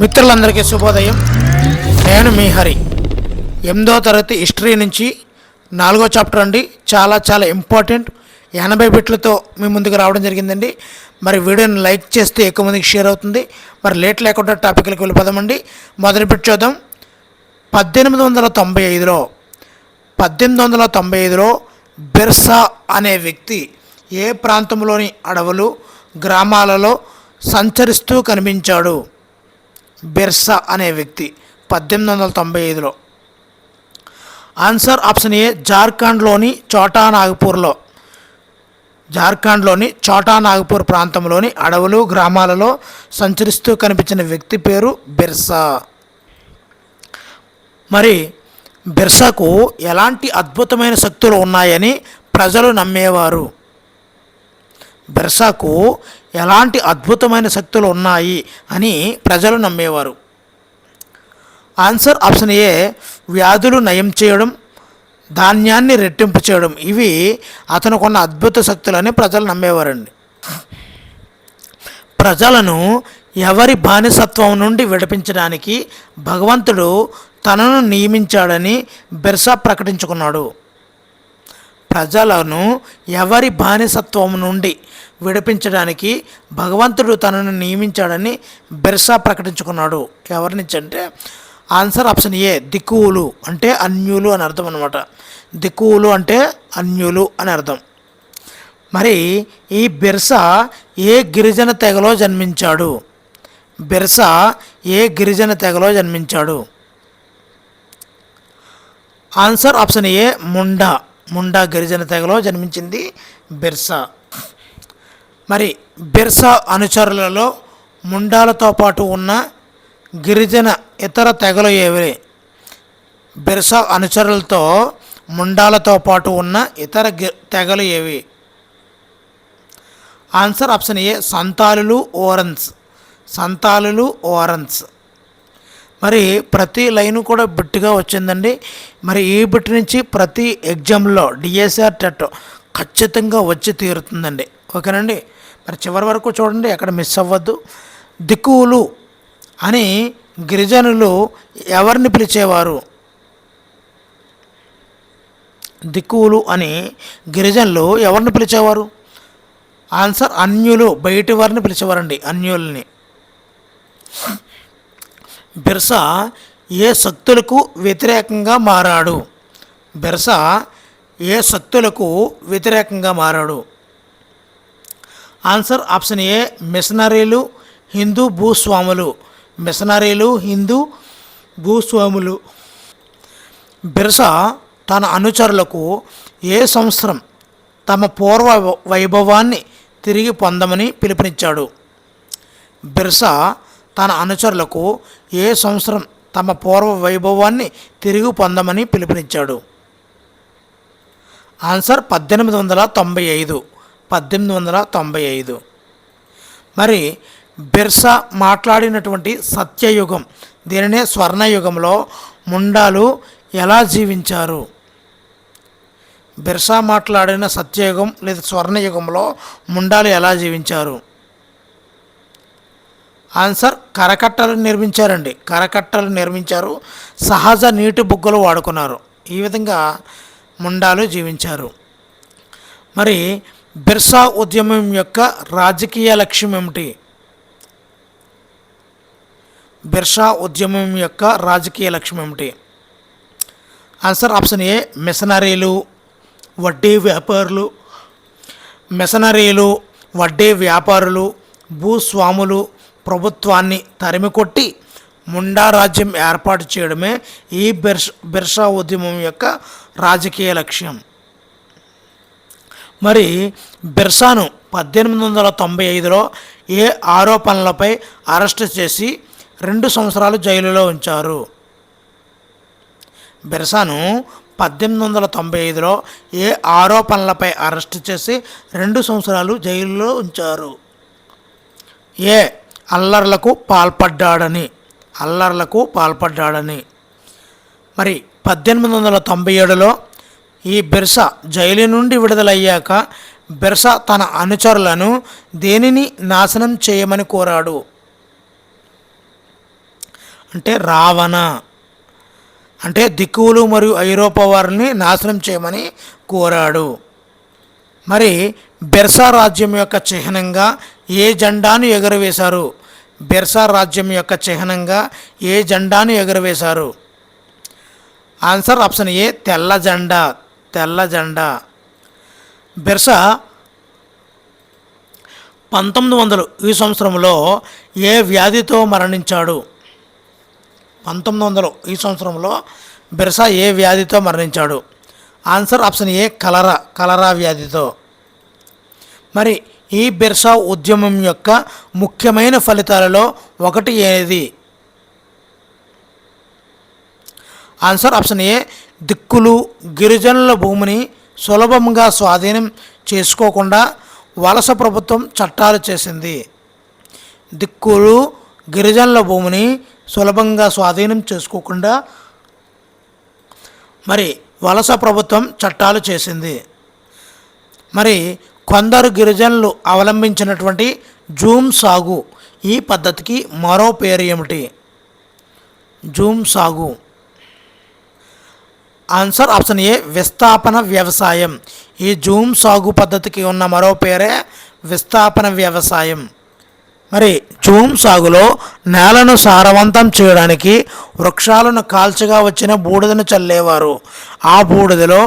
మిత్రులందరికీ శుభోదయం. నేను మీ హరి. 8వ తరగతి హిస్టరీ నుంచి 4వ చాప్టర్ అండి. చాలా ఇంపార్టెంట్ 80 బిట్లతో మీ ముందుకు రావడం జరిగిందండి. మరి వీడియోని లైక్ చేస్తే ఎక్కువ మందికి షేర్ అవుతుంది. మరి లేట్ లేకుండా టాపిక్లకు వెళ్ళిపోదామండి. మొదటి బిట్ చూద్దాం. 1895లో బిర్సా అనే వ్యక్తి ఏ ప్రాంతంలోని అడవులు గ్రామాలలో సంచరిస్తూ కనిపించాడు? బిర్సా అనే వ్యక్తి 1895లో. ఆన్సర్ ఆప్షన్ ఏ జార్ఖండ్లోని చోటా నాగపూర్ ప్రాంతంలోని అడవులు గ్రామాలలో సంచరిస్తూ కనిపించిన వ్యక్తి పేరు బిర్సా. మరి బిర్సాకు ఎలాంటి అద్భుతమైన శక్తులు ఉన్నాయని ప్రజలు నమ్మేవారు? బిర్సాకు ఎలాంటి అద్భుతమైన శక్తులు ఉన్నాయి అని ప్రజలు నమ్మేవారు? ఆన్సర్ ఆప్షన్ ఏ వ్యాధులు నయం చేయడం, ధాన్యాన్ని రెట్టింపు చేయడం. ఇవి అతనుకున్న అద్భుత శక్తులని ప్రజలు నమ్మేవారండి. ప్రజలను ఎవరి బానిసత్వం నుండి విడిపించడానికి భగవంతుడు తనను నియమించాడని బిర్సా ప్రకటించుకున్నాడు. ప్రజలను ఎవరి బానిసత్వం నుండి విడిపించడానికి భగవంతుడు తనను నియమించాడని బిర్సా ప్రకటించుకున్నాడు. ఎవరి నుంచి అంటే ఆన్సర్ ఆప్షన్ ఏ దిక్కువులు అంటే అన్యులు అని అర్థం అనమాట. దిక్కువులు అంటే అన్యులు అని అర్థం. మరి ఈ బిర్సా ఏ గిరిజన తెగలో జన్మించాడు? బిర్సా ఏ గిరిజన తెగలో జన్మించాడు? ఆన్సర్ ఆప్షన్ ఏ ముండా గిరిజన తెగలో జన్మించింది బిర్సా. మరి బిర్సా అనుచరులలో ముండాలతో పాటు ఉన్న గిరిజన ఇతర తెగలు ఏవి? బిర్సా అనుచరులతో ముండాలతో పాటు ఉన్న ఇతర తెగలు ఏవి? ఆన్సర్ ఆప్షన్ ఏ సంతాలులు ఓరన్స్. మరి ప్రతి లైను కూడా బిట్టుగా వచ్చిందండి. మరి ఈ బిట్ నుంచి ప్రతి ఎగ్జామ్లో డిఎస్ఆర్ టెట్ ఖచ్చితంగా వచ్చి తీరుతుందండి. ఓకేనండి. మరి చివరి వరకు చూడండి, ఎక్కడ మిస్ అవ్వద్దు. దిక్కువులు అని గిరిజనులు ఎవరిని పిలిచేవారు? దిక్కువులు అని గిరిజనులు ఎవరిని పిలిచేవారు? ఆన్సర్ అన్యులు, బయటి వారిని పిలిచేవారండి, అన్యుల్ని. బిర్సా ఏ శక్తులకు వ్యతిరేకంగా మారాడు? బిర్సా ఏ శక్తులకు వ్యతిరేకంగా మారాడు? ఆన్సర్ ఆప్షన్ ఏ మిషనరీలు, హిందూ భూస్వాములు. బిర్సా తన అనుచరులకు ఏ సంవత్సరం తమ పూర్వ వైభవాన్ని తిరిగి పొందమని పిలుపునిచ్చాడు? బిర్సా తన అనుచరులకు ఏ సంవత్సరం తమ పూర్వ వైభవాన్ని తిరిగి పొందమని పిలుపునిచ్చాడు? ఆన్సర్ 1895. మరి బిర్సా మాట్లాడినటువంటి సత్యయుగం, దీనినే స్వర్ణయుగంలో ముండాలు ఎలా జీవించారు? బిర్సా మాట్లాడిన సత్యయుగం లేదా స్వర్ణయుగంలో ముండాలు ఎలా జీవించారు? ఆన్సర్ కరకట్టలు నిర్మించారు. సహజ నీటి బుగ్గలు వాడుకున్నారు. ఈ విధంగా ముండాలు జీవించారు. మరి బిర్సా ఉద్యమం యొక్క రాజకీయ లక్ష్యం ఏమిటి? బిర్సా ఉద్యమం యొక్క రాజకీయ లక్ష్యం ఏమిటి? ఆన్సర్ ఆప్షన్ ఏ మిషనరీలు, వడ్డీ వ్యాపారులు, భూస్వాములు ప్రభుత్వాన్ని తరిమికొట్టి ముండా రాజ్యం ఏర్పాటు చేయడమే ఈ బిర్సా ఉద్యమం యొక్క రాజకీయ లక్ష్యం. మరి బిర్సాను 1895లో ఏ ఆరోపణలపై అరెస్టు చేసి 2 సంవత్సరాలు జైలులో ఉంచారు? బిర్సాను 1895లో ఏ ఆరోపణలపై అరెస్టు చేసి 2 సంవత్సరాలు జైలులో ఉంచారు? ఏ అల్లర్లకు పాల్పడ్డాడని. మరి 1897లో ఈ బిర్సా జైలు నుండి విడుదలయ్యాక బిర్సా తన అనుచరులను దేనిని నాశనం చేయమని కోరాడు? అంటే రావణ, అంటే దిక్కువులు మరియు ఐరోపా వారిని నాశనం చేయమని కోరాడు. మరి బెర్సా రాజ్యం యొక్క చిహ్నంగా ఏ జెండాను ఎగురవేశారు? బెర్సా రాజ్యం యొక్క చిహ్నంగా ఏ జెండాను ఎగురవేశారు? ఆన్సర్ ఆప్షన్ ఏ తెల్ల జెండా. తెల్ల జెండా. బెర్సా 1900 ఈ సంవత్సరంలో ఏ వ్యాధితో మరణించాడు? 1900 ఈ సంవత్సరంలో బెర్సా ఏ వ్యాధితో మరణించాడు? ఆన్సర్ ఆప్షన్ ఏ కలరా. కలరా వ్యాధితో. మరి ఈ బెర్సా ఉద్యమం యొక్క ముఖ్యమైన ఫలితాలలో ఒకటి ఏది? ఆన్సర్ ఆప్షన్ ఏ దిక్కులు గిరిజనుల భూమిని సులభంగా స్వాధీనం చేసుకోకుండా వలస ప్రభుత్వం చట్టాలు చేసింది. దిక్కులు గిరిజనుల భూమిని సులభంగా స్వాధీనం చేసుకోకుండా మరి వలస ప్రభుత్వం చట్టాలు చేసింది. మరి కొందరు గిరిజనులు అవలంబించినటువంటి జూమ్ సాగు ఈ పద్ధతికి మరో పేరు ఏమిటి? జూమ్ సాగు. ఆన్సర్ ఆప్షన్ ఏ విస్థాపన వ్యవసాయం. ఈ జూమ్ సాగు పద్ధతికి ఉన్న మరో పేరే విస్థాపన వ్యవసాయం. మరి జూమ్ సాగులో నేలను సారవంతం చేయడానికి వృక్షాలను కాల్చగా వచ్చిన బూడిదను చల్లేవారు. ఆ బూడిదలో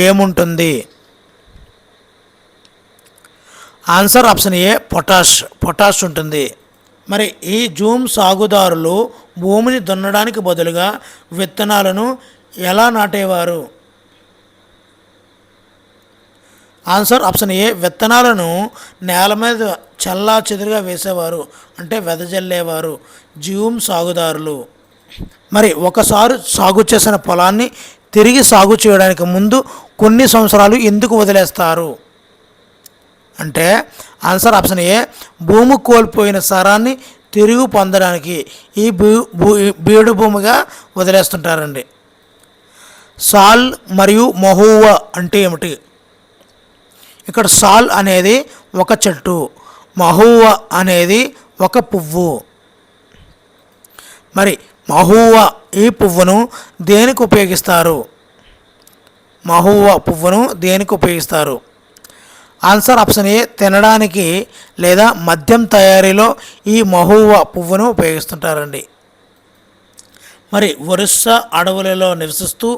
ఏముంటుంది? ఆన్సర్ ఆప్షన్ ఏ పొటాష్. పొటాష్ ఉంటుంది. మరి ఈ జూమ్ సాగుదారులు భూమిని దున్నడానికి బదులుగా విత్తనాలను ఎలా నాటేవారు? ఆన్సర్ ఆప్షన్ ఏ విత్తనాలను నేల మీద చల్లా చెదురుగా వేసేవారు, అంటే వెదజల్లేవారు జూమ్ సాగుదారులు. మరి ఒకసారి సాగు చేసిన పొలాన్ని తిరిగి సాగు చేయడానికి ముందు కొన్ని సంవత్సరాలు ఎందుకు వదిలేస్తారు? అంటే ఆన్సర్ ఆప్షన్ ఏ భూమి కోల్పోయిన సారాన్ని తిరిగి పొందడానికి ఈ బీడు భూమిగా వదిలేస్తుంటారండి. సాల్ మరియు మహూవా అంటే ఏమిటి? ఇక్కడ సాల్ అనేది ఒక చెట్టు, మహూవా అనేది ఒక పువ్వు. మరి మహూవా ఈ పువ్వును దేనికి ఉపయోగిస్తారు? మహూవా పువ్వును దేనికి ఉపయోగిస్తారు? ఆన్సర్ ఆప్షన్ ఏ తినడానికి లేదా మద్యం తయారీలో ఈ మహూవా పువ్వును ఉపయోగిస్తుంటారండి. మరి ఒరిస్సా అడవులలో నివసిస్తూ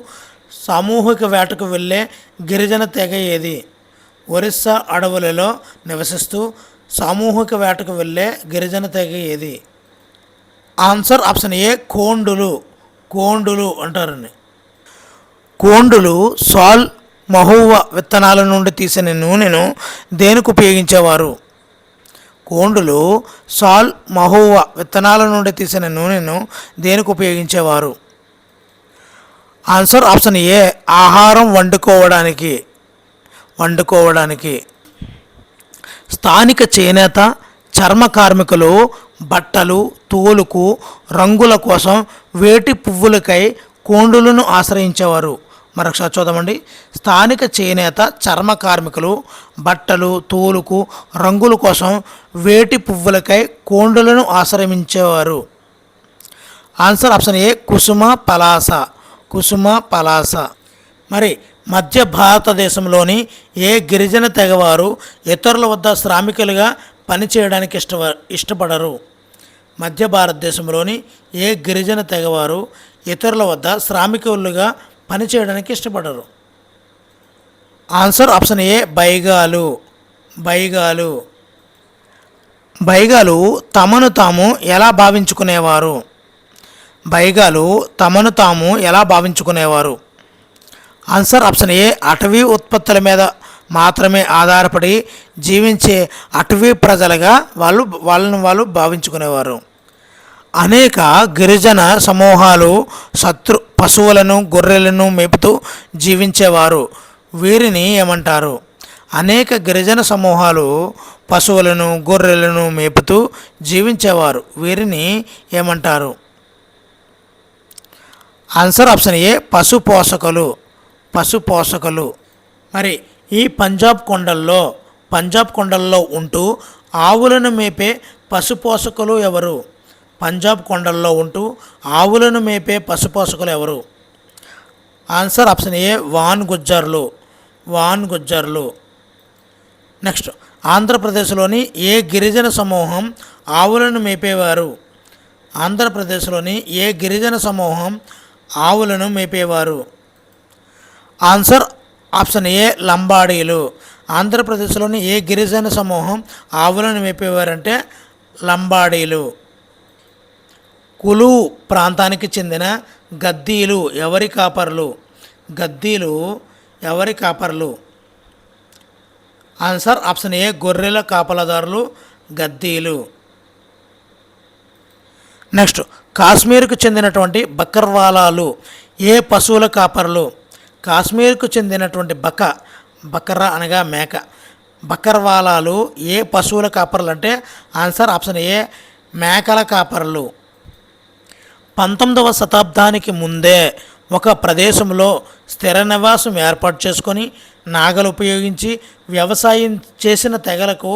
సామూహిక వేటకు వెళ్ళే గిరిజన తెగ ఏది? ఒరిస్సా అడవులలో నివసిస్తూ సామూహిక వేటకు వెళ్ళే గిరిజన తెగ ఏది? ఆన్సర్ ఆప్షన్ ఏ కోండులు. కోండులు అంటారండి. కోండులు సాల్ మహూవా విత్తనాల నుండి తీసిన నూనెను దేనికి ఉపయోగించేవారు? కోండులు సాల్ మహూవా విత్తనాల నుండి తీసిన నూనెను దేనికి ఉపయోగించేవారు? ఆన్సర్ ఆప్షన్ ఏ ఆహారం వండుకోవడానికి. వండుకోవడానికి. స్థానిక చేనేత చర్మ కార్మికులు బట్టలు తోలుకు రంగుల కోసం వేటి పువ్వులకై కోండులను ఆశ్రయించేవారు. మరొకసారి చూద్దామండి. స్థానిక చేనేత చర్మ కార్మికులు బట్టలు తోలుకు రంగుల కోసం వేటి పువ్వులకై కోండులను ఆశ్రయించేవారు. ఆన్సర్ ఆప్షన్ ఏ కుసుమ పలాస. కుసుమ పలాస. మరి మధ్య భారతదేశంలోని ఏ గిరిజన తెగవారు ఇతరుల వద్ద శ్రామికులుగా పనిచేయడానికి ఇష్టపడరు? మధ్య భారతదేశంలోని ఏ గిరిజన తెగవారు ఇతరుల వద్ద శ్రామికులుగా పనిచేయడానికి ఇష్టపడరు? Answer option A బైగాలు. బైగాలు. బైగాలు తమను తాము ఎలా భావించుకునేవారు? బైగాలు తమను తాము ఎలా భావించుకునేవారు? ఆన్సర్ ఆప్షన్ ఏ అటవీ ఉత్పత్తుల మీద మాత్రమే ఆధారపడి జీవించే అటవీ ప్రజలుగా వాళ్ళు భావించుకునేవారు. అనేక గిరిజన సమూహాలు పశువులను గొర్రెలను మేపుతూ జీవించేవారు. వీరిని ఏమంటారు? అనేక గిరిజన సమూహాలు పశువులను గొర్రెలను మేపుతూ జీవించేవారు. వీరిని ఏమంటారు? ఆన్సర్ ఆప్షన్ ఏ పశు పోషకులు. పశు పోషకులు. మరి ఈ పంజాబ్ కొండల్లో ఉంటూ ఆవులను మేపే పశు పోషకులు ఎవరు? పంజాబ్ కొండల్లో ఉంటూ ఆవులను మేపే పశుపోషకులు ఎవరు? ఆన్సర్ ఆప్షన్ ఏ వాన్ గుజ్జర్లు. నెక్స్ట్, ఆంధ్రప్రదేశ్లోని ఏ గిరిజన సమూహం ఆవులను మేపేవారు? ఆంధ్రప్రదేశ్లోని ఏ గిరిజన సమూహం ఆవులను మేపేవారు? ఆన్సర్ ఆప్షన్ ఏ లంబాడీలు. ఆంధ్రప్రదేశ్లోని ఏ గిరిజన సమూహం ఆవులను మేపేవారంటే లంబాడీలు. కులు ప్రాంతానికి చెందిన గద్దీలు ఎవరి కాపర్లు? గద్దీలు ఎవరి కాపర్లు? ఆన్సర్ ఆప్షన్ ఏ గొర్రెల కాపలదారులు గద్దీలు. నెక్స్ట్, కాశ్మీర్కు చెందినటువంటి బకర్వాలాలు ఏ పశువుల కాపర్లు? కాశ్మీర్కు చెందినటువంటి బకర్రా అనగా మేక, బకర్వాలాలు ఏ పశువుల కాపర్లు అంటే ఆన్సర్ ఆప్షన్ ఏ మేకల కాపర్లు. 19వ శతాబ్దానికి ముందే ఒక ప్రదేశంలో స్థిర నివాసం ఏర్పాటు చేసుకొని నాగలు ఉపయోగించి వ్యవసాయం చేసిన తెగలకు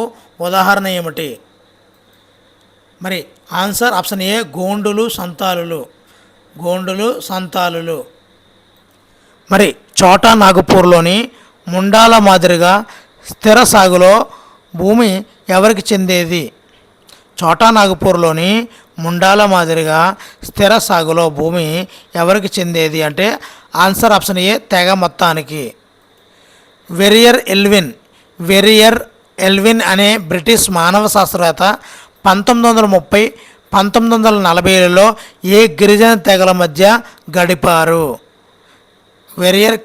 ఉదాహరణ ఏమిటి? మరి ఆన్సర్ ఆప్షన్ ఏ గోండులు సంతాలులు. మరి చోటా నాగపూర్లోని ముండాల మాదిరిగా స్థిర సాగులో భూమి ఎవరికి చెందేది? చోటా నాగపూర్లోని ముండాల మాదిరిగా స్థిర సాగులో భూమి ఎవరికి చెందేది అంటే ఆన్సర్ ఆప్షన్ ఏ తెగ మొత్తానికి. వెరియర్ ఎల్విన్ అనే బ్రిటిష్ మానవ శాస్త్రవేత్త 1930-1940లలో ఏ గిరిజన తెగల మధ్య గడిపారు? వెరియర్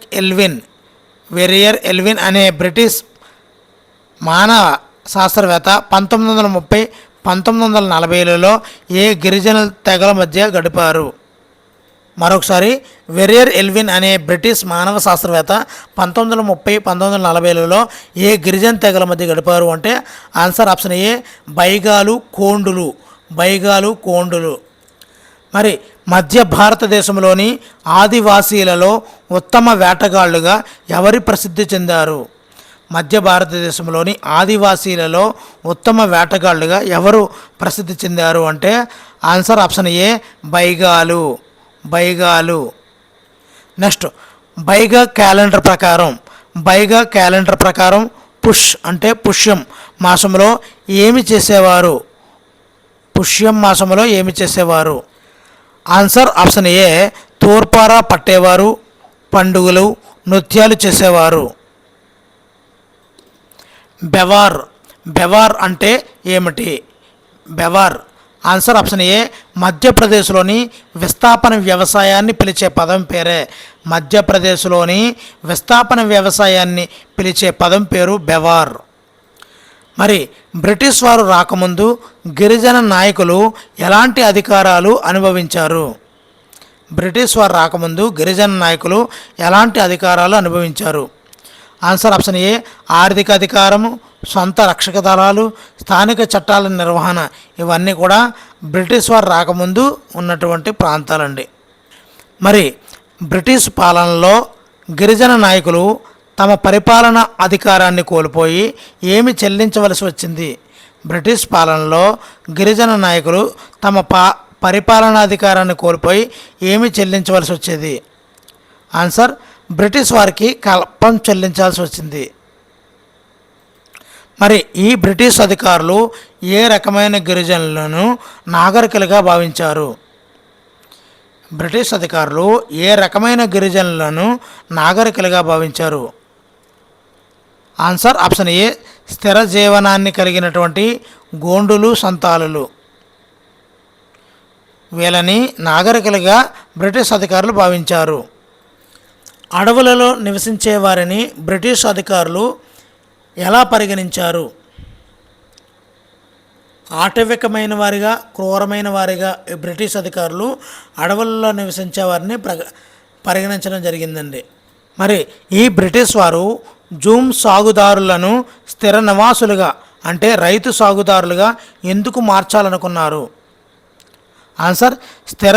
ఎల్విన్ అనే బ్రిటిష్ మానవ శాస్త్రవేత్త 1930-1940లలో ఏ గిరిజన తెగల మధ్య గడిపారు? మరొకసారి, వెరియర్ ఎల్విన్ అనే బ్రిటిష్ మానవ శాస్త్రవేత్త 1930-1940లలో ఏ గిరిజన తెగల మధ్య గడిపారు అంటే ఆన్సర్ ఆప్షన్ ఏ బైగాలు కోండులు. మరి మధ్య భారతదేశంలోని ఆదివాసీలలో ఉత్తమ వేటగాళ్లుగా ఎవరు ప్రసిద్ధి చెందారు? మధ్య భారతదేశంలోని ఆదివాసీలలో ఉత్తమ వేటగాళ్లుగా ఎవరు ప్రసిద్ధి చెందారు అంటే ఆన్సర్ ఆప్షన్ ఏ బైగాలు. నెక్స్ట్, బైగా క్యాలెండర్ ప్రకారం పుష్ అంటే పుష్యం మాసంలో ఏమి చేసేవారు? ఆన్సర్ ఆప్షన్ ఏ తూర్పారా పట్టేవారు, పండుగలు, నృత్యాలు చేసేవారు. బెవార్ అంటే ఏమిటి? ఆన్సర్ ఆప్షన్ ఏ మధ్యప్రదేశ్లోని విస్థాపన వ్యవసాయాన్ని పిలిచే పదం పేరే. మధ్యప్రదేశ్లోని విస్థాపన వ్యవసాయాన్ని పిలిచే పదం పేరు బెవార్. మరి బ్రిటిష్ వారు రాకముందు గిరిజన నాయకులు ఎలాంటి అధికారాలు అనుభవించారు? ఆన్సర్ ఆప్షన్ ఏ ఆర్థిక అధికారము, సొంత రక్షక దళాలు, స్థానిక చట్టాల నిర్వహణ. ఇవన్నీ కూడా బ్రిటిష్ వారు రాకముందు ఉన్నటువంటి ప్రాంతాలండి. మరి బ్రిటిష్ పాలనలో గిరిజన నాయకులు తమ పరిపాలన అధికారాన్ని కోల్పోయి ఏమి చెల్లించవలసి వచ్చింది? బ్రిటిష్ పాలనలో గిరిజన నాయకులు తమ పరిపాలనాధికారాన్ని కోల్పోయి ఏమి చెల్లించవలసి వచ్చేది? ఆన్సర్ బ్రిటిష్ వారికి కల్పం చెల్లించాల్సి వచ్చింది. మరి ఈ బ్రిటిష్ అధికారులు ఏ రకమైన గిరిజనులను నాగరికులుగా భావించారు? ఆన్సర్ ఆప్షన్ ఏ స్థిర జీవనాన్ని కలిగినటువంటి గోండులు సంతాలులు. వీళ్ళని నాగరికులుగా బ్రిటిష్ అధికారులు భావించారు. అడవులలో నివసించే వారిని బ్రిటిష్ అధికారులు ఎలా పరిగణించారు? ఆటవికమైన వారిగా, క్రూరమైన వారిగా బ్రిటిష్ అధికారులు అడవులలో నివసించే వారిని పరిగణించడం జరిగిందండి. మరి ఈ బ్రిటిష్ వారు జూమ్ సాగుదారులను స్థిర నివాసులుగా అంటే రైతు సాగుదారులుగా ఎందుకు మార్చాలనుకున్నారు? ఆన్సర్ స్థిర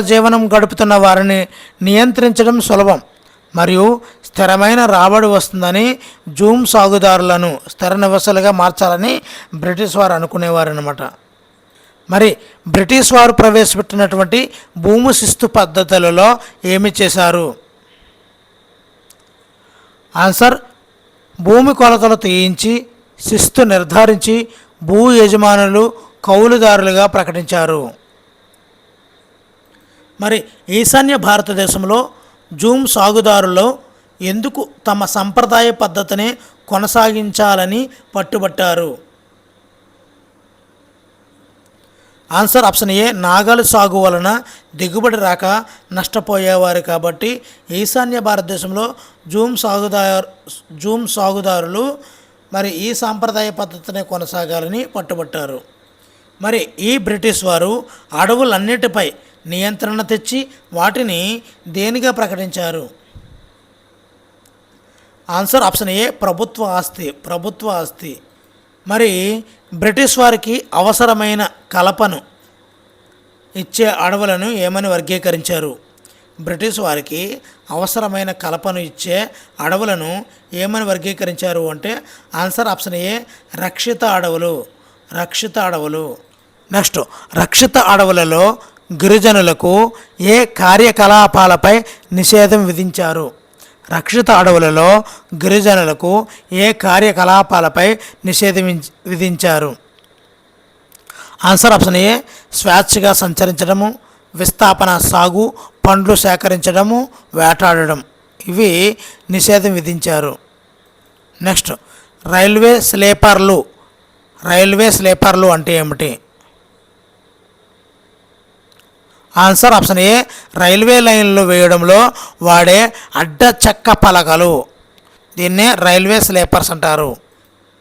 జీవనం గడుపుతున్న వారిని నియంత్రించడం సులభం మరియు స్థిరమైన రాబడి వస్తుందని జూమ్ సాగుదారులను స్థిర నివాసులుగా మార్చాలని బ్రిటిష్ వారు అనుకునేవారు అన్నమాట. మరి బ్రిటిష్ వారు ప్రవేశపెట్టినటువంటి భూమి శిస్తు పద్ధతులలో ఏమి చేశారు? ఆన్సర్, భూమి కొలతలు తీయించి శిస్తు నిర్ధారించి భూ యజమానులు కౌలుదారులుగా ప్రకటించారు. మరి ఈశాన్య భారతదేశంలో జూమ్ సాగుదారులు ఎందుకు తమ సంప్రదాయ పద్ధతిని కొనసాగించాలని పట్టుబట్టారు? ఆన్సర్ ఆప్షన్ ఏ, నాగలి సాగు వలన దిగుబడి రాక నష్టపోయేవారు కాబట్టి ఈశాన్య భారతదేశంలో జూమ్ సాగుదారులు మరి ఈ సాంప్రదాయ పద్ధతిని కొనసాగాలని పట్టుబట్టారు. మరి ఈ బ్రిటిష్ వారు అడవులన్నిటిపై నియంత్రణ తెచ్చి వాటిని దేనిగా ప్రకటించారు? ఆన్సర్ ఆప్షన్ ఏ, ప్రభుత్వ ఆస్తి. మరి బ్రిటిష్ వారికి అవసరమైన కలపను ఇచ్చే అడవులను ఏమని వర్గీకరించారు? బ్రిటిష్ వారికి అవసరమైన కలపను ఇచ్చే అడవులను ఏమని వర్గీకరించారు అంటే ఆన్సర్ ఆప్షన్ ఏ, రక్షిత అడవులు. నెక్స్ట్, రక్షిత అడవులలో గిరిజనులకు ఏ కార్యకలాపాలపై నిషేధం విధించారు? రక్షిత అడవులలో గిరిజనులకు ఏ కార్యకలాపాలపై నిషేధం విధించారు? ఆన్సర్ ఆప్షన్ ఏ, స్వేచ్ఛగా సంచరించడము, విస్థాపన సాగు, పండ్లు సేకరించడము, వేటాడడం, ఇవి నిషేధం విధించారు. నెక్స్ట్, రైల్వే స్లీపర్లు అంటే ఏమిటి? ఆన్సర్ ఆప్షన్ ఏ, రైల్వే లైన్లు వేయడంలో వాడే అడ్డ చెక్క పలకలు, దీన్నే రైల్వే స్లీపర్స్ అంటారు.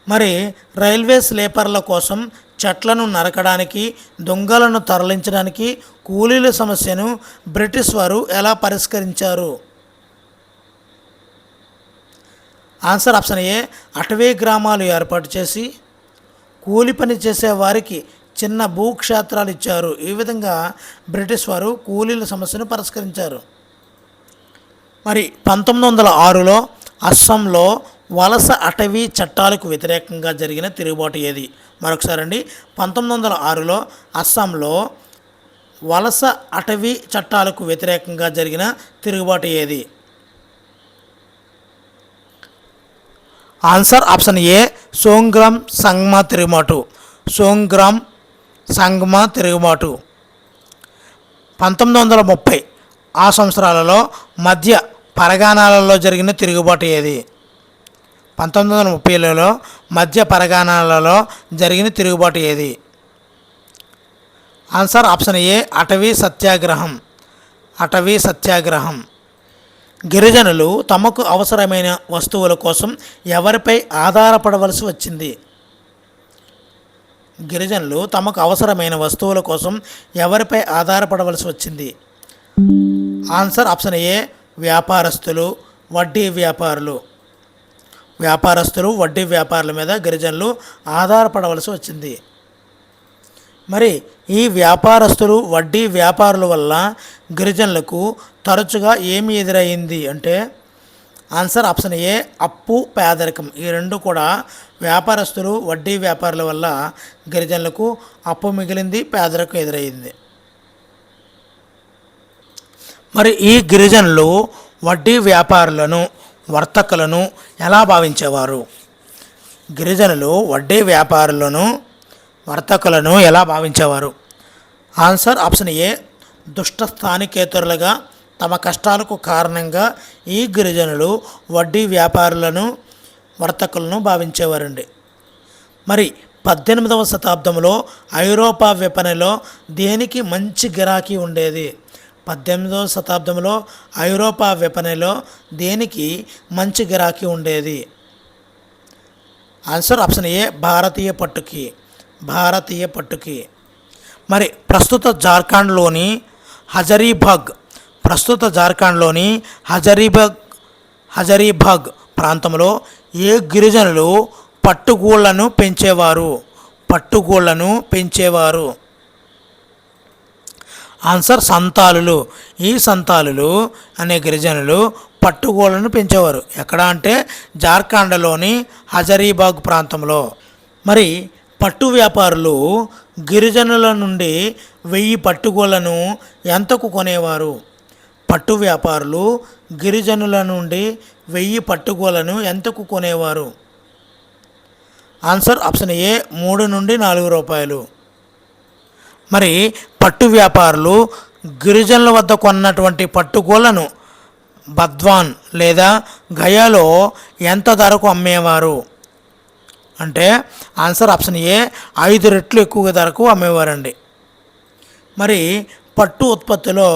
మరి రైల్వే స్లీపర్ల కోసం చెట్లను నరకడానికి, దొంగలను తరలించడానికి కూలీల సమస్యను బ్రిటిష్ వారు ఎలా పరిష్కరించారు? ఆన్సర్ ఆప్షన్ ఏ, అటవీ గ్రామాలు ఏర్పాటు చేసి కూలి పని చేసే వారికి చిన్న భూక్షేత్రాలు ఇచ్చారు. ఈ విధంగా బ్రిటిష్ వారు కూలీల సమస్యను పరిష్కరించారు. మరి 1906లో అస్సాంలో వలస అటవీ చట్టాలకు వ్యతిరేకంగా జరిగిన తిరుగుబాటు ఏది? మరొకసారి అండి, 1906లో అస్సాంలో వలస అటవీ చట్టాలకు వ్యతిరేకంగా జరిగిన తిరుగుబాటు ఏది? ఆన్సర్ ఆప్షన్ ఏ, సోంగ్రామ్ సంగ్మా తిరుగుబాటు. 1930 ఆ సంవత్సరాలలో మధ్య పరగణాలలో జరిగిన తిరుగుబాటు ఏది? 1930లలో మధ్య పరగణాలలో జరిగిన తిరుగుబాటు ఏది? ఆన్సర్ ఆప్షన్ ఏ, అటవీ సత్యాగ్రహం. గిరిజనులు తమకు అవసరమైన వస్తువుల కోసం ఎవరిపై ఆధారపడవలసి వచ్చింది? గిరిజనులు తమకు అవసరమైన వస్తువుల కోసం ఎవరిపై ఆధారపడవలసి వచ్చింది? ఆన్సర్ ఆప్షన్ ఏ, వడ్డీ వ్యాపారుల మీద గిరిజనులు ఆధారపడవలసి వచ్చింది. మరి ఈ వడ్డీ వ్యాపారుల వల్ల గిరిజనులకు తరచుగా ఏమి ఎదురయ్యింది అంటే ఆన్సర్ ఆప్షన్ ఏ, అప్పు, పేదరికం. ఈ రెండు కూడా వడ్డీ వ్యాపారుల వల్ల గిరిజనులకు అప్పు మిగిలింది, పేదరికం ఎదురయ్యింది. మరి ఈ గిరిజనులు వడ్డీ వ్యాపారులను, వర్తకులను ఎలా భావించేవారు? గిరిజనులు వడ్డీ వ్యాపారులను, వర్తకులను ఎలా భావించేవారు? ఆన్సర్ ఆప్షన్ ఏ, దుష్ట స్థానికేతరులుగా, తమ కష్టాలకు కారణంగా ఈ గిరిజనులు వడ్డీ వ్యాపారులను, వర్తకులను భావించేవారండి. మరి 18వ శతాబ్దంలో ఐరోపా విపణిలో దేనికి మంచి గిరాకీ ఉండేది? 18వ శతాబ్దంలో ఐరోపా విపణిలో దేనికి మంచి గిరాకీ ఉండేది? ఆన్సర్ ఆప్షన్ ఏ, భారతీయ పట్టుకి. మరి ప్రస్తుత జార్ఖండ్లోని హజరీబాగ్ ప్రాంతంలో ఏ గిరిజనులు పట్టుగూళ్లను పెంచేవారు? ఆన్సర్ సంతాలులు. ఈ సంతాలులు అనే గిరిజనులు పట్టుగూళ్లను పెంచేవారు. ఎక్కడ అంటే జార్ఖండ్లోని హజరీబాగ్ ప్రాంతంలో. మరి పట్టు వ్యాపారులు గిరిజనుల నుండి 1000 పట్టుగూళ్లను ఎంతకు కొనేవారు? పట్టు వ్యాపారులు గిరిజనుల నుండి 1000 పట్టుగూళ్లను ఎంతకు కొనేవారు? ఆన్సర్ ఆప్షన్ ఏ 3 నుండి 4 రూపాయలు. మరి పట్టు వ్యాపారులు గిరిజనుల వద్ద కొన్నటువంటి పట్టుగూళ్లను బద్వాన్ లేదా గయాలో ఎంత ధరకు అమ్మేవారు? అంటే ఆన్సర్ ఆప్షన్ ఏ 5 రెట్లు ఎక్కువ ధరకు అమ్మేవారండి. మరి పట్టు ఉత్పత్తిలో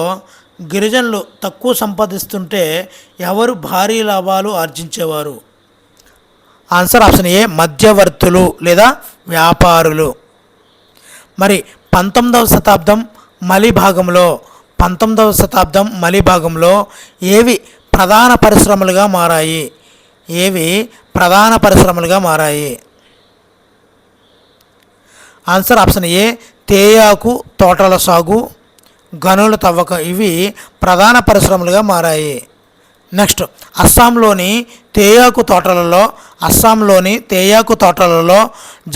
గిరిజనులు తక్కువ సంపాదిస్తుంటే ఎవరు భారీ లాభాలు ఆర్జించేవారు? ఆన్సర్ ఆప్షన్ ఏ మధ్యవర్తులు లేదా వ్యాపారులు. మరి 19వ శతాబ్దం మలి భాగంలో ఏవి ప్రధాన పరిశ్రమలుగా మారాయి? ఆన్సర్ ఆప్షన్ ఏ తేయాకు తోటల సాగు, గనుల తవ్వకం ఇవి ప్రధాన పరిశ్రమలుగా మారాయి. నెక్స్ట్ అస్సాంలోని తేయాకు తోటలలో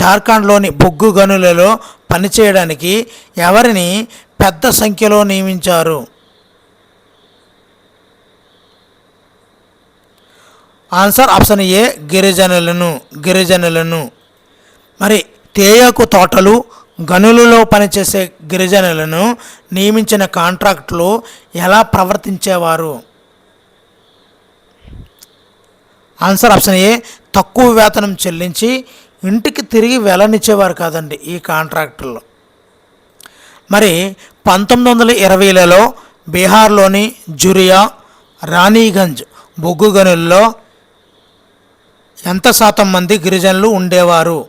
జార్ఖండ్లోని బొగ్గు గనులలో పనిచేయడానికి ఎవరిని పెద్ద సంఖ్యలో నియమించారు? ఆన్సర్ ఆప్షన్ ఏ గిరిజనులను. మరి తేయాకు తోటలు గనులలో పనిచేసే గిరిజనులను నియమించిన కాంట్రాక్టులు ఎలా ప్రవర్తించేవారు? ఆన్సర్ ఆప్షన్ ఏ తక్కువ వేతనం చెల్లించి ఇంటికి తిరిగి వెళ్ళనిచ్చేవారు కాదండి ఈ కాంట్రాక్టుల్లో. మరి 1920లలో బీహార్లోని జురియా, రాణిగంజ్ బొగ్గు గనుల్లో ఎంత శాతం మంది గిరిజనులు ఉండేవారు?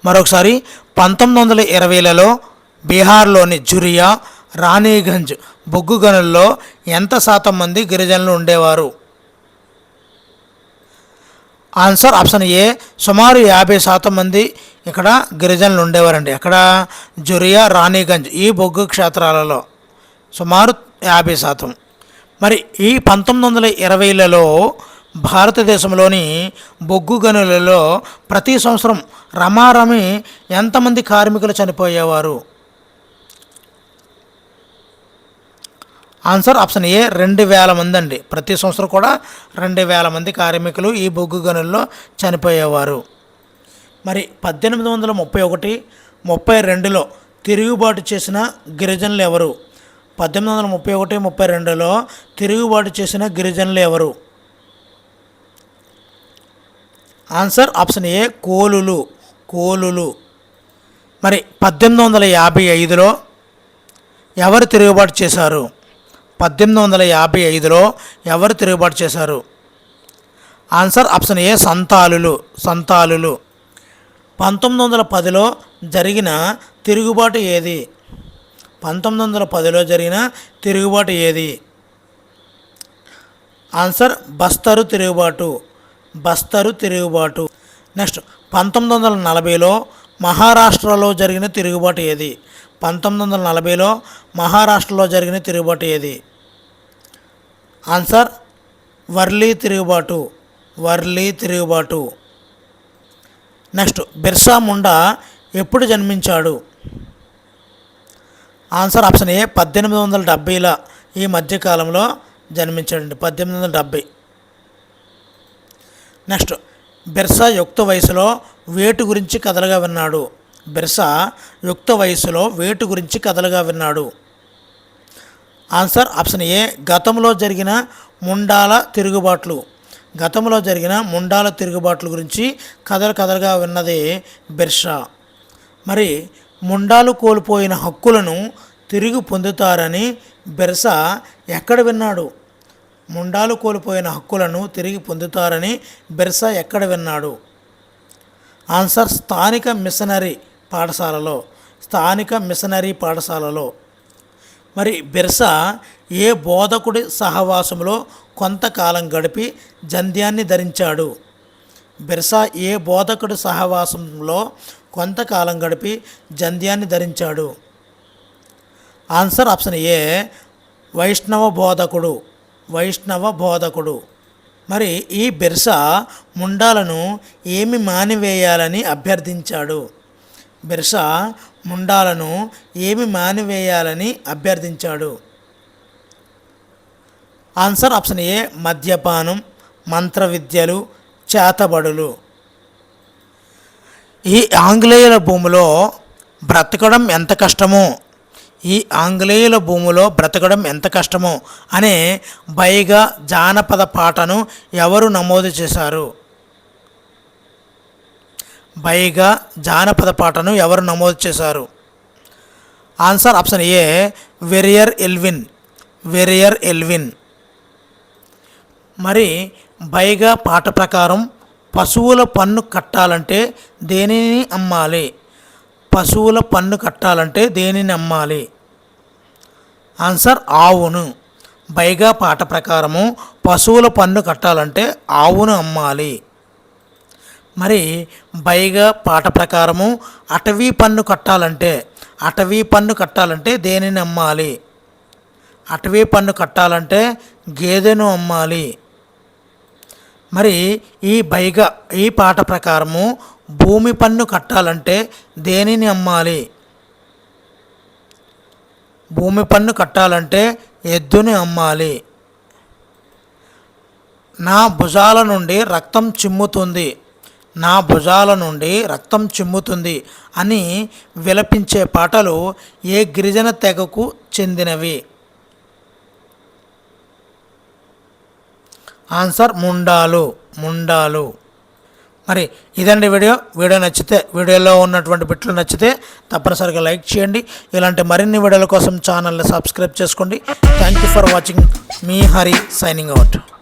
మరొకసారి 1920లలో బీహార్లోని జురియా, రాణిగంజ్ బొగ్గు గనుల్లో ఎంత శాతం మంది గిరిజనులు ఉండేవారు? ఆన్సర్ ఆప్షన్ ఏ సుమారు 50% మంది ఇక్కడ గిరిజనులు ఉండేవారండి. అక్కడ జురియా, రాణిగంజ్ ఈ బొగ్గు క్షేత్రాలలో సుమారు 50%. మరి ఈ 1920లలో భారతదేశంలోని బొగ్గు గనులలో ప్రతి సంవత్సరం రమారమి ఎంతమంది కార్మికులు చనిపోయేవారు? ఆన్సర్ ఆప్షన్ ఏ 2000 మంది అండి. ప్రతి సంవత్సరం కూడా 2000 మంది కార్మికులు ఈ బొగ్గు గనుల్లో చనిపోయేవారు. మరి 1831-32లో తిరుగుబాటు చేసిన గిరిజనులు ఎవరు? 1831-32లో తిరుగుబాటు చేసిన గిరిజనులు ఎవరు? ఆన్సర్ ఆప్షన్ ఏ కోలులు. మరి 1855లో ఎవరు తిరుగుబాటు చేశారు? 1855లో ఎవరు తిరుగుబాటు చేశారు? Answer option A సంతాలులు. 1910లో జరిగిన తిరుగుబాటు ఏది? 1910లో జరిగిన తిరుగుబాటు ఏది? ఆన్సర్ బస్తరు తిరుగుబాటు. నెక్స్ట్ 1940లో మహారాష్ట్రలో జరిగిన తిరుగుబాటు ఏది? 1940లో మహారాష్ట్రలో జరిగిన తిరుగుబాటు ఏది? ఆన్సర్ వర్లీ తిరుగుబాటు. నెక్స్ట్ బిర్సా ముండా ఎప్పుడు జన్మించాడు? ఆన్సర్ ఆప్షన్ ఏ 1870ల ఈ మధ్యకాలంలో జన్మించాడండి. 1870. నెక్స్ట్ బిర్సా యుక్త వయసులో వేటు గురించి కథలుగా విన్నాడు. ఆన్సర్ ఆప్షన్ ఏ గతంలో జరిగిన ముండాల తిరుగుబాట్లు గురించి కథలుగా విన్నది బిర్సా. మరి ముండాలు కోల్పోయిన హక్కులను తిరిగి పొందుతారని బిర్సా ఎక్కడ విన్నాడు? ముండాలు కోల్పోయిన హక్కులను తిరిగి పొందుతారని బిర్సా ఎక్కడ విన్నాడు? ఆన్సర్ స్థానిక మిషనరీ పాఠశాలలో. మరి బిర్సా ఏ బోధకుడి సహవాసంలో కొంతకాలం గడిపి జంధ్యాన్ని ధరించాడు? ఆన్సర్ ఆప్షన్ ఏ వైష్ణవ బోధకుడు. మరి ఈ బిర్సా ముండాలను ఏమి మానివేయాలని అభ్యర్థించాడు? బిర్సా ముండాలను ఏమి మానివేయాలని అభ్యర్థించాడు? ఆన్సర్ ఆప్షన్ ఏ మద్యపానం, మంత్ర విద్యలు, చేతబడులు. ఈ ఆంగ్లేయుల భూమిలో బ్రతకడం ఎంత కష్టమో బ్రతకడం ఎంత కష్టమో అనే బైగా జానపద పాటను ఎవరు నమోదు చేశారు? బైగా జానపద పాటను ఎవరు నమోదు చేశారు? Answer option A Verrier Elwin. మరి బైగా పాట ప్రకారం పశువుల పన్ను కట్టాలంటే దేనిని అమ్మాలి? పశువుల పన్ను కట్టాలంటే దేనిని అమ్మాలి? ఆన్సర్ ఆవును. బైగా పాట ప్రకారము పశువుల పన్ను కట్టాలంటే ఆవును అమ్మాలి. మరి బైగా పాట ప్రకారము అటవీ పన్ను కట్టాలంటే దేనిని అమ్మాలి? అటవీ పన్ను కట్టాలంటే గేదెను అమ్మాలి. మరి ఈ పాట ప్రకారము భూమి పన్ను కట్టాలంటే దేనిని అమ్మాలి? భూమి పన్ను కట్టాలంటే ఎద్దుని అమ్మాలి. నా భుజాల నుండి రక్తం చిమ్ముతుంది అని విలపించే పాటలు ఏ గిరిజన తెగకు చెందినవి? ఆన్సర్ ముండాలు. మరి ఇదండి వీడియో నచ్చితే, వీడియోలో ఉన్నటువంటి బిట్లు నచ్చితే తప్పనిసరిగా లైక్ చేయండి. ఇలాంటి మరిన్ని వీడియోల కోసం ఛానల్ని సబ్స్క్రైబ్ చేసుకోండి. Thank you for watching. Me Hari signing out.